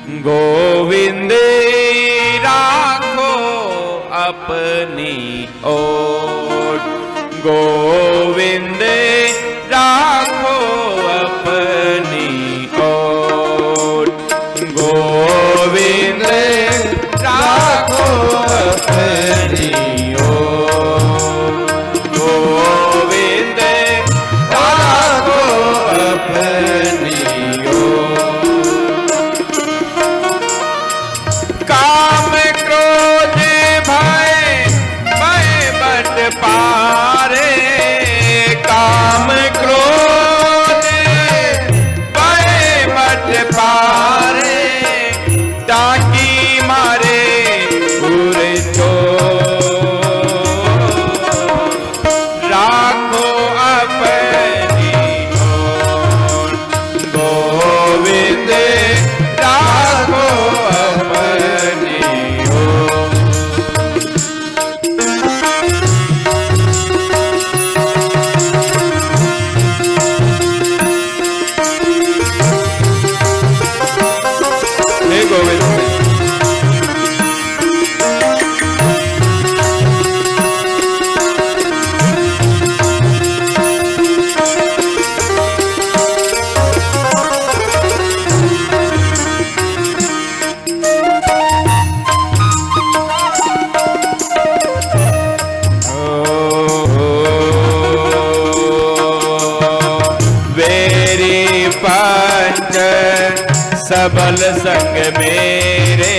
गोविंद राखो अपनी ओट, गोविंद राखो अपनी ओट, गोविंद राखो अपनी ओट, गोविंद राखो अपनी ओट। काम क्रोध भय भय बट पारे, काम क्रोध भय बट पारे, टाकी मारे उर चो, राखो अपनी ओट, गोविंद राखो अपनी ओट। हे गोविंद, वेरी पंच सबल संग मेरे,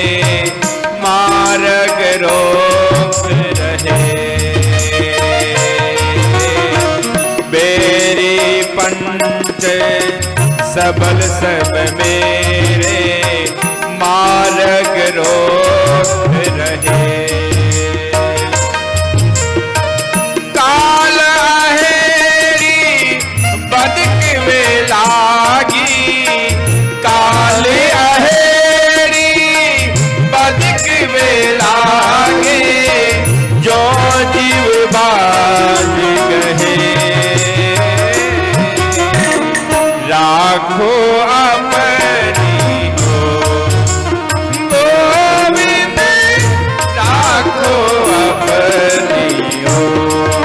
मार्ग रोक रहे, बेरी पंच सबल सब मेरे, मार्ग रोक रहे। काल अहेरी बदक में लागी, काल अहेरी बदक में लागे, जो जीव बाज गहे, राखो अपनी ओट, गोविंद राखो अपनी ओट।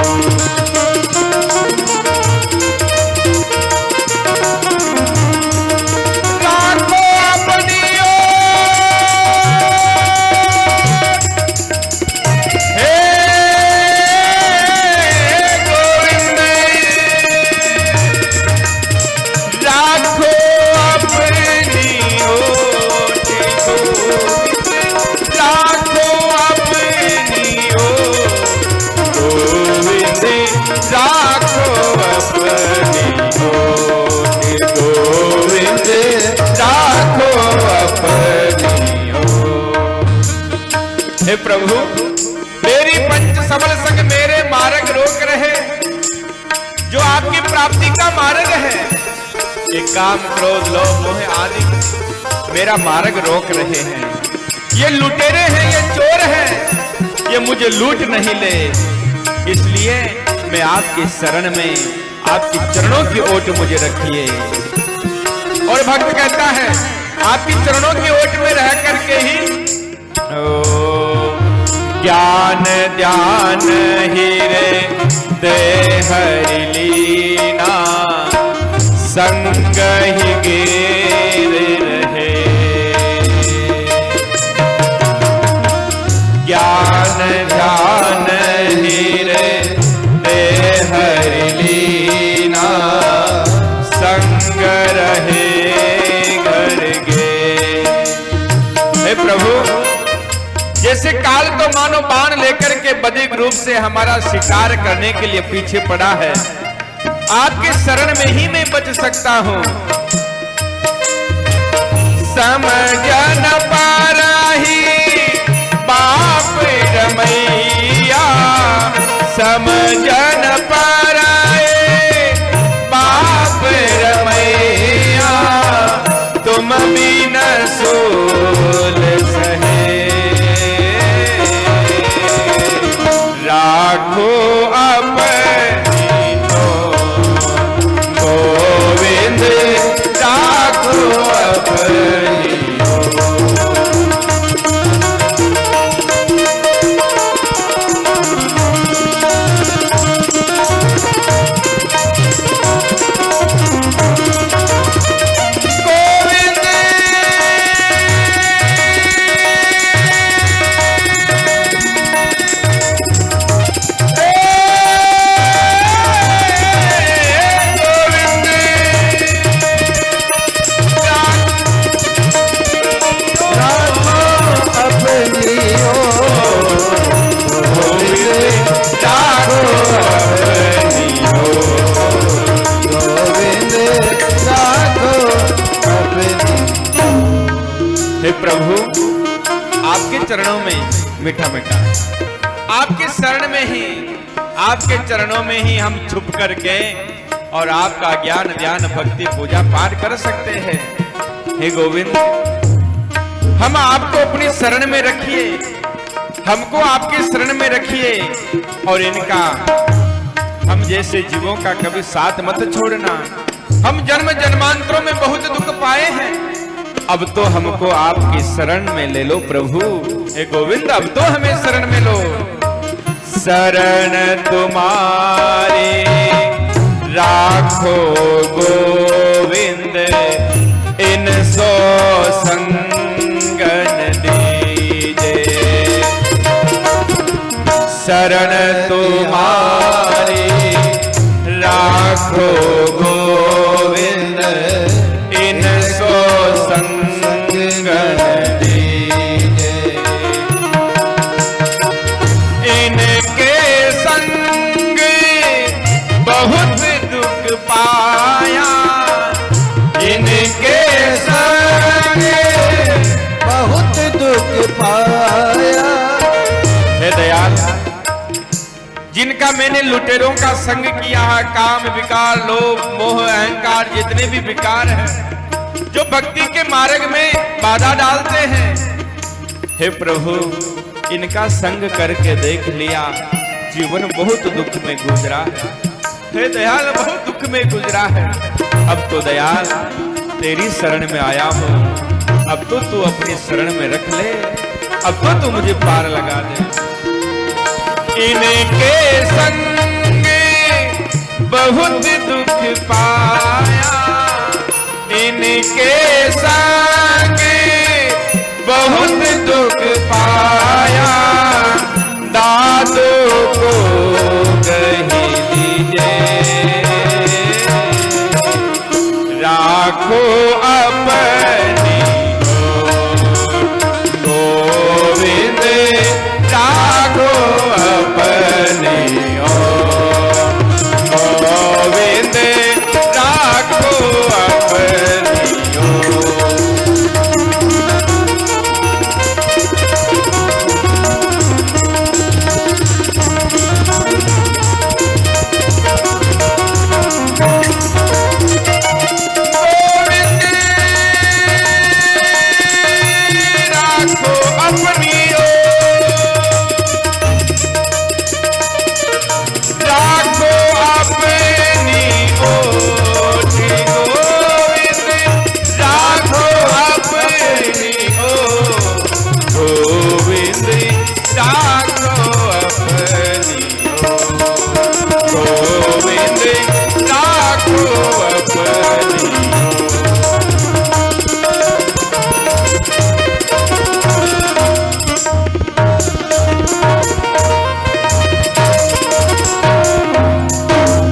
राखो अपनी ओट, हे गोविंद राखो अपनी ओट, राखो अपनी ओट, गोविंद राखो अपनी ओट, गोविंद राखो अपनी ओट। हे प्रभु, मेरी पंच सबल संग मेरे मार्ग रोक रहे, जो आपकी प्राप्ति का मार्ग है। ये काम क्रोध लोभ मोह आदि मेरा मार्ग रोक रहे हैं। ये लुटेरे हैं, ये चोर हैं, ये मुझे लूट नहीं ले। इसलिए मैं आपकी शरण में, आपकी चरणों की ओट मुझे रखिए। और भक्त कहता है, आपकी चरणों की ओट में रह करके ही ज्ञान ध्यान हीरे दे हरि लीना, संग ही गिर रहे, ज्ञान ध्यान हीरे दे हरि लीना, संग रहे घर गे। हे प्रभु, जैसे काल तो मानो बाण लेकर के बधिक रूप से हमारा शिकार करने के लिए पीछे पड़ा है, आपके शरण में ही मैं बच सकता हूं। समझ न पाराही बाप रमैया, समझ न पाराए बाप रमैया, तुम भी न सोल सहे, राखो अपनी ओट, गोविंद राखो अपनी ओट। हे प्रभु, आपके चरणों में मीठा मीठा, आपके शरण में ही, आपके चरणों में ही हम छुप करके और आपका ज्ञान ध्यान भक्ति पूजा पाठ कर सकते हैं। हे गोविंद, हम आपको अपनी शरण में रखिए, हमको आपकी शरण में रखिए और इनका हम जैसे जीवों का कभी साथ मत छोड़ना। हम जन्म जन्मांतरों में बहुत दुख पाए हैं, अब तो हमको आपकी शरण में ले लो प्रभु। हे गोविंद, अब तो हमें शरण में लो। शरण तुम्हारी राखो गोविंद, इन सो संगन दीजे। शरण तुम्हारी राखो गोविंद, इन सो संगन दीजे। इनके संग बहुत दुख पाया, इनके संग बहुत दुख पाया। हे दयाल, जिनका मैंने लुटेरों का संग किया है, काम विकार लोभ मोह अहंकार जितने भी विकार हैं जो भक्ति के मार्ग में बाधा डालते हैं, हे प्रभु इनका संग करके देख लिया, जीवन बहुत दुख में गुजरा है। हे दयाल, बहुत दुख में गुजरा है। अब तो दयाल तेरी शरण में आया हूँ, अब तो तू अपनी शरण में रख ले, अब तो तू मुझे पार लगा दे। इनके संग बहुत दुख पाया, इनके संग बहुत दुख पाया। दादू को कही दीजिए, राखो अपनी गोविंद, राखो अपनी गोविंद, राखो अपनी।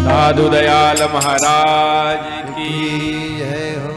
साधु दयाल महाराज की